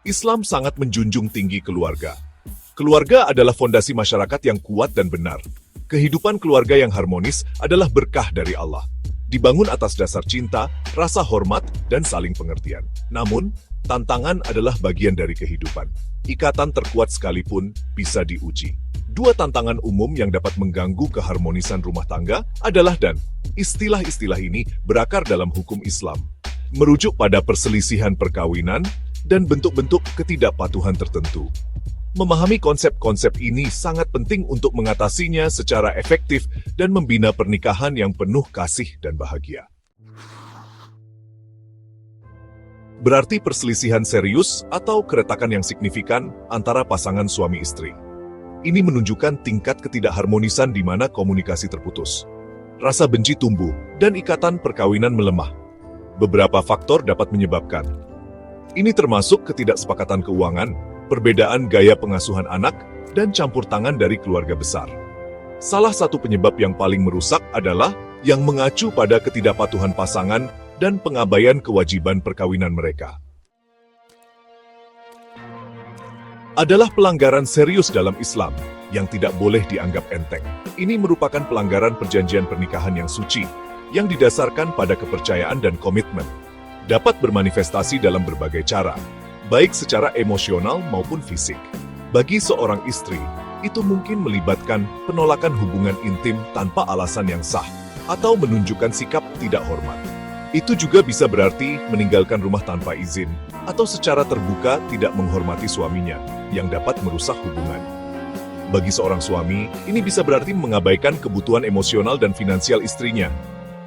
Islam sangat menjunjung tinggi keluarga. Keluarga adalah fondasi masyarakat yang kuat dan benar. Kehidupan keluarga yang harmonis adalah berkah dari Allah. Dibangun atas dasar cinta, rasa hormat, dan saling pengertian. Namun, tantangan adalah bagian dari kehidupan. Ikatan terkuat sekalipun bisa diuji. Dua tantangan umum yang dapat mengganggu keharmonisan rumah tangga adalah dan istilah-istilah ini berakar dalam hukum Islam, merujuk pada perselisihan perkawinan dan bentuk-bentuk ketidakpatuhan tertentu. Memahami konsep-konsep ini sangat penting untuk mengatasinya secara efektif dan membina pernikahan yang penuh kasih dan bahagia. Berarti perselisihan serius atau keretakan yang signifikan antara pasangan suami istri. Ini menunjukkan tingkat ketidakharmonisan di mana komunikasi terputus. Rasa benci tumbuh dan ikatan perkawinan melemah. Beberapa faktor dapat menyebabkan. Ini termasuk ketidaksepakatan keuangan, perbedaan gaya pengasuhan anak, dan campur tangan dari keluarga besar. Salah satu penyebab yang paling merusak adalah yang mengacu pada ketidakpatuhan pasangan dan pengabaian kewajiban perkawinan mereka. Adalah pelanggaran serius dalam Islam yang tidak boleh dianggap enteng. Ini merupakan pelanggaran perjanjian pernikahan yang suci, yang didasarkan pada kepercayaan dan komitmen. Dapat bermanifestasi dalam berbagai cara, baik secara emosional maupun fisik. Bagi seorang istri, itu mungkin melibatkan penolakan hubungan intim tanpa alasan yang sah, atau menunjukkan sikap tidak hormat. Itu juga bisa berarti meninggalkan rumah tanpa izin, atau secara terbuka tidak menghormati suaminya, yang dapat merusak hubungan. Bagi seorang suami, ini bisa berarti mengabaikan kebutuhan emosional dan finansial istrinya,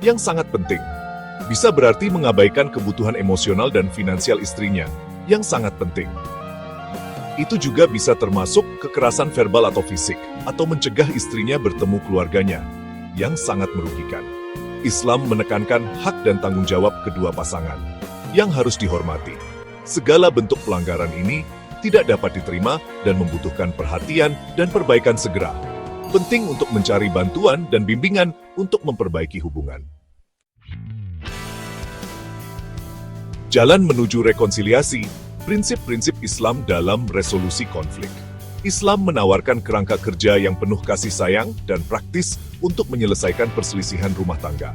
yang sangat penting. Bisa berarti mengabaikan kebutuhan emosional dan finansial istrinya, yang sangat penting. Itu juga bisa termasuk kekerasan verbal atau fisik, atau mencegah istrinya bertemu keluarganya, yang sangat merugikan. Islam menekankan hak dan tanggung jawab kedua pasangan, yang harus dihormati. Segala bentuk pelanggaran ini tidak dapat diterima dan membutuhkan perhatian dan perbaikan segera. Penting untuk mencari bantuan dan bimbingan untuk memperbaiki hubungan. Jalan menuju rekonsiliasi, prinsip-prinsip Islam dalam resolusi konflik. Islam menawarkan kerangka kerja yang penuh kasih sayang dan praktis untuk menyelesaikan perselisihan rumah tangga.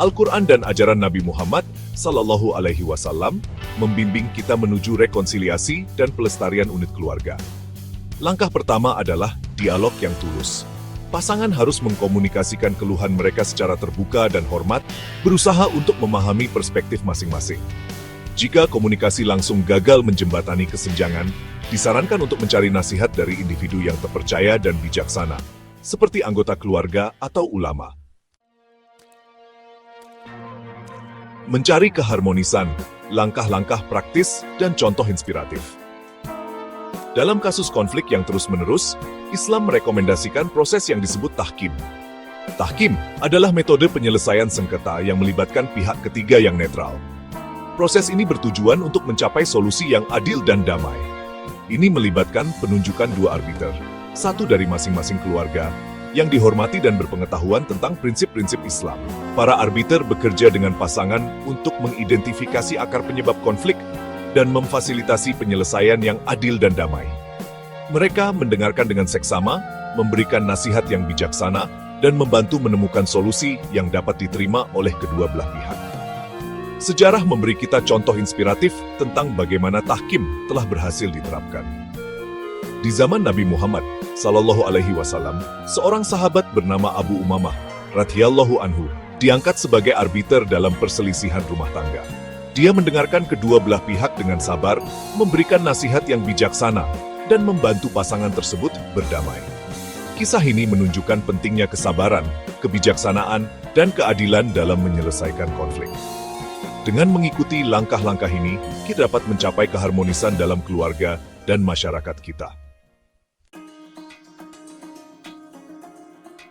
Al-Quran dan ajaran Nabi Muhammad SAW membimbing kita menuju rekonsiliasi dan pelestarian unit keluarga. Langkah pertama adalah dialog yang tulus. Pasangan harus mengkomunikasikan keluhan mereka secara terbuka dan hormat, berusaha untuk memahami perspektif masing-masing. Jika komunikasi langsung gagal menjembatani kesenjangan, disarankan untuk mencari nasihat dari individu yang terpercaya dan bijaksana, seperti anggota keluarga atau ulama. Mencari keharmonisan, langkah-langkah praktis, dan contoh inspiratif. Dalam kasus konflik yang terus-menerus, Islam merekomendasikan proses yang disebut tahkim. Tahkim adalah metode penyelesaian sengketa yang melibatkan pihak ketiga yang netral. Proses ini bertujuan untuk mencapai solusi yang adil dan damai. Ini melibatkan penunjukan dua arbiter, satu dari masing-masing keluarga, yang dihormati dan berpengetahuan tentang prinsip-prinsip Islam. Para arbiter bekerja dengan pasangan untuk mengidentifikasi akar penyebab konflik dan memfasilitasi penyelesaian yang adil dan damai. Mereka mendengarkan dengan seksama, memberikan nasihat yang bijaksana, dan membantu menemukan solusi yang dapat diterima oleh kedua belah pihak. Sejarah memberi kita contoh inspiratif tentang bagaimana tahkim telah berhasil diterapkan. Di zaman Nabi Muhammad SAW, seorang sahabat bernama Abu Umamah radhiyallahu anhu diangkat sebagai arbiter dalam perselisihan rumah tangga. Dia mendengarkan kedua belah pihak dengan sabar, memberikan nasihat yang bijaksana, dan membantu pasangan tersebut berdamai. Kisah ini menunjukkan pentingnya kesabaran, kebijaksanaan, dan keadilan dalam menyelesaikan konflik. Dengan mengikuti langkah-langkah ini, kita dapat mencapai keharmonisan dalam keluarga dan masyarakat kita.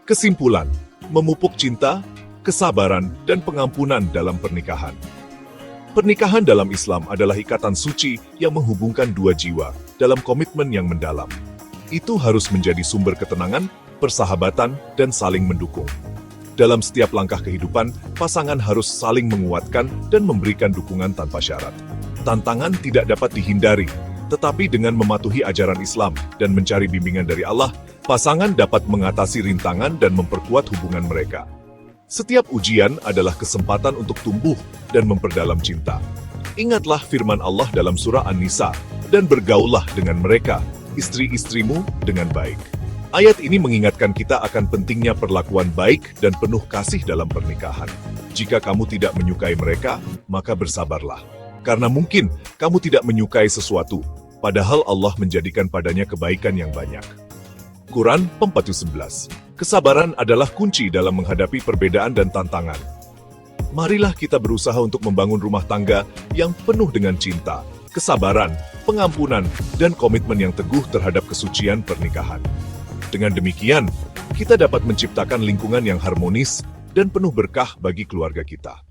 Kesimpulan, memupuk cinta, kesabaran, dan pengampunan dalam pernikahan. Pernikahan dalam Islam adalah ikatan suci yang menghubungkan dua jiwa dalam komitmen yang mendalam. Itu harus menjadi sumber ketenangan, persahabatan, dan saling mendukung. Dalam setiap langkah kehidupan, pasangan harus saling menguatkan dan memberikan dukungan tanpa syarat. Tantangan tidak dapat dihindari, tetapi dengan mematuhi ajaran Islam dan mencari bimbingan dari Allah, pasangan dapat mengatasi rintangan dan memperkuat hubungan mereka. Setiap ujian adalah kesempatan untuk tumbuh dan memperdalam cinta. Ingatlah firman Allah dalam surah An-Nisa, dan bergaullah dengan mereka, istri-istrimu, dengan baik. Ayat ini mengingatkan kita akan pentingnya perlakuan baik dan penuh kasih dalam pernikahan. Jika kamu tidak menyukai mereka, maka bersabarlah. Karena mungkin kamu tidak menyukai sesuatu, padahal Allah menjadikan padanya kebaikan yang banyak. Quran 4:11. Kesabaran adalah kunci dalam menghadapi perbedaan dan tantangan. Marilah kita berusaha untuk membangun rumah tangga yang penuh dengan cinta, kesabaran, pengampunan, dan komitmen yang teguh terhadap kesucian pernikahan. Dengan demikian, kita dapat menciptakan lingkungan yang harmonis dan penuh berkah bagi keluarga kita.